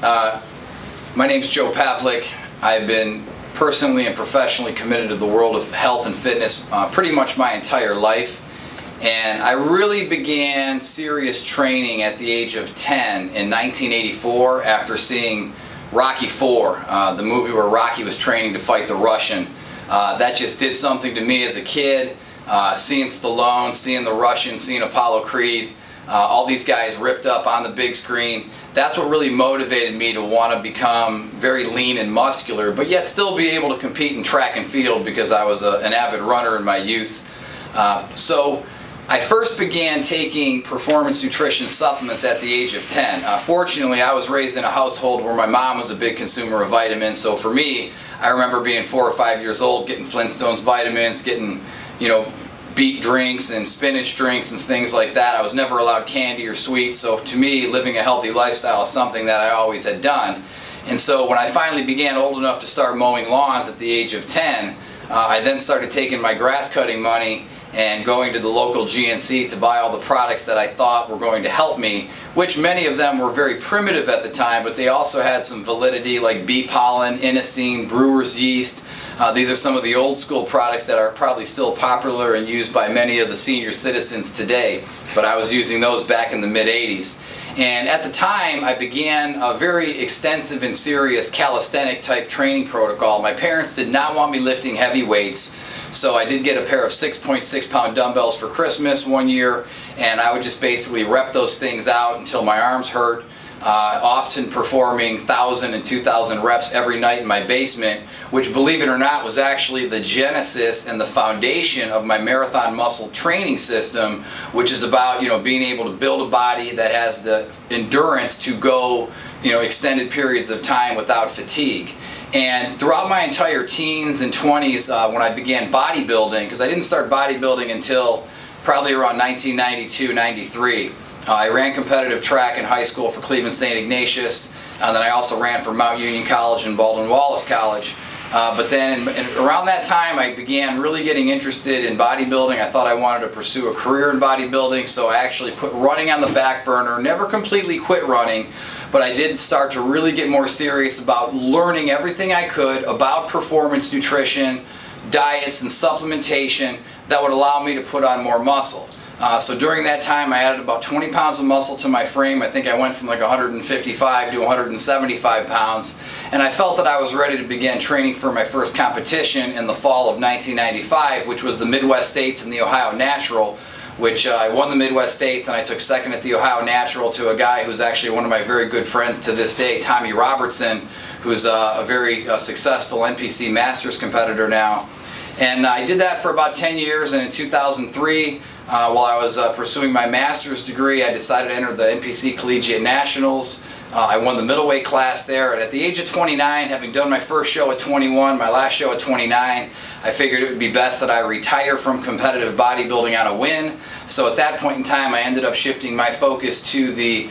My name is Joe Pavlik. I've been personally and professionally committed to the world of health and fitness pretty much my entire life. And I really began serious training at the age of 10 in 1984 after seeing Rocky IV, the movie where Rocky was training to fight the Russian. That just did something to me as a kid. Seeing Stallone, seeing the Russian, seeing Apollo Creed, all these guys ripped up on the big screen. That's what really motivated me to want to become very lean and muscular, but yet still be able to compete in track and field because I was an avid runner in my youth. So I first began taking performance nutrition supplements at the age of 10. Fortunately, I was raised in a household where my mom was a big consumer of vitamins, so for me, I remember being 4 or 5 years old, getting Flintstones vitamins, getting, beet drinks and spinach drinks and things like that. I was never allowed candy or sweets, so to me, living a healthy lifestyle is something that I always had done. And so when I finally began old enough to start mowing lawns at the age of 10, I then started taking my grass cutting money and going to the local GNC to buy all the products that I thought were going to help me, which many of them were very primitive at the time, but they also had some validity, like bee pollen, inosine, brewer's yeast. These are some of the old school products that are probably still popular and used by many of the senior citizens today, but I was using those back in the mid-80s. And at the time, I began a very extensive and serious calisthenic type training protocol. My parents did not want me lifting heavy weights, so I did get a pair of 6.6 pound dumbbells for Christmas one year, and I would just basically rep those things out until my arms hurt, often performing 1,000 and 2,000 reps every night in my basement, which, believe it or not, was actually the genesis and the foundation of my marathon muscle training system, which is about being able to build a body that has the endurance to go extended periods of time without fatigue. And throughout my entire teens and 20s, when I began bodybuilding, because I didn't start bodybuilding until probably around 1992-93, I ran competitive track in high school for Cleveland St. Ignatius, and then I also ran for Mount Union College and Baldwin-Wallace College. But then around that time I began really getting interested in bodybuilding. I thought I wanted to pursue a career in bodybuilding, so I actually put running on the back burner, never completely quit running, but I did start to really get more serious about learning everything I could about performance nutrition, diets, and supplementation that would allow me to put on more muscle. So during that time I added about 20 pounds of muscle to my frame. I think I went from like 155 to 175 pounds, and I felt that I was ready to begin training for my first competition in the fall of 1995, which was the Midwest States and the Ohio Natural, which I won the Midwest States, and I took second at the Ohio Natural to a guy who's actually one of my very good friends to this day, Tommy Robertson, who's a very successful NPC Masters competitor now. And I did that for about 10 years, and in 2003, while I was pursuing my master's degree, I decided to enter the NPC Collegiate Nationals. I won the middleweight class there, and at the age of 29, having done my first show at 21, my last show at 29, I figured it would be best that I retire from competitive bodybuilding on a win. So at that point in time, I ended up shifting my focus to the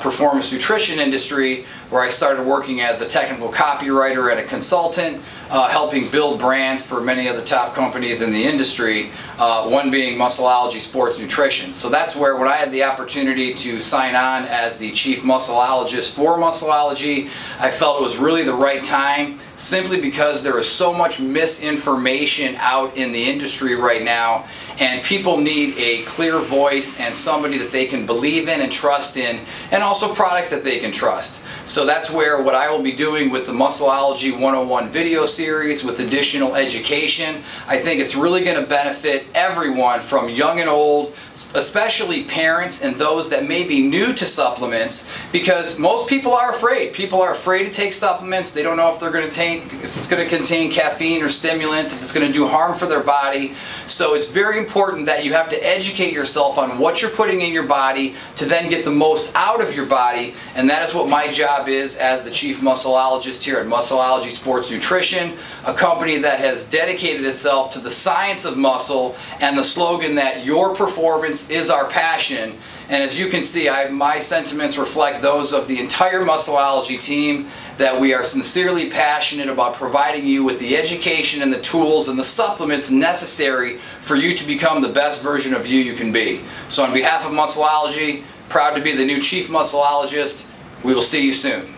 performance nutrition industry, where I started working as a technical copywriter and a consultant, helping build brands for many of the top companies in the industry, one being Muscleology Sports Nutrition. So that's where, when I had the opportunity to sign on as the Chief Muscleologist for Muscleology, I felt it was really the right time, simply because there is so much misinformation out in the industry right now, and people need a clear voice and somebody that they can believe in and trust in, and also products that they can trust. So that's where what I will be doing with the Muscleology 101 video series, with additional education, I think it's really going to benefit everyone from young and old, especially parents and those that may be new to supplements, because most people are afraid. People are afraid to take supplements. They don't know if they're going to if it's going to contain caffeine or stimulants, if it's going to do harm for their body. So it's very important that you have to educate yourself on what you're putting in your body to then get the most out of your body, and that is what my job is as the Chief Muscleologist here at Muscleology Sports Nutrition, a company that has dedicated itself to the science of muscle and the slogan that your performance is our passion. And as you can see, my sentiments reflect those of the entire Muscleology team, that we are sincerely passionate about providing you with the education and the tools and the supplements necessary for you to become the best version of you can be. So on behalf of Muscleology, proud to be the new Chief Muscleologist. We will see you soon.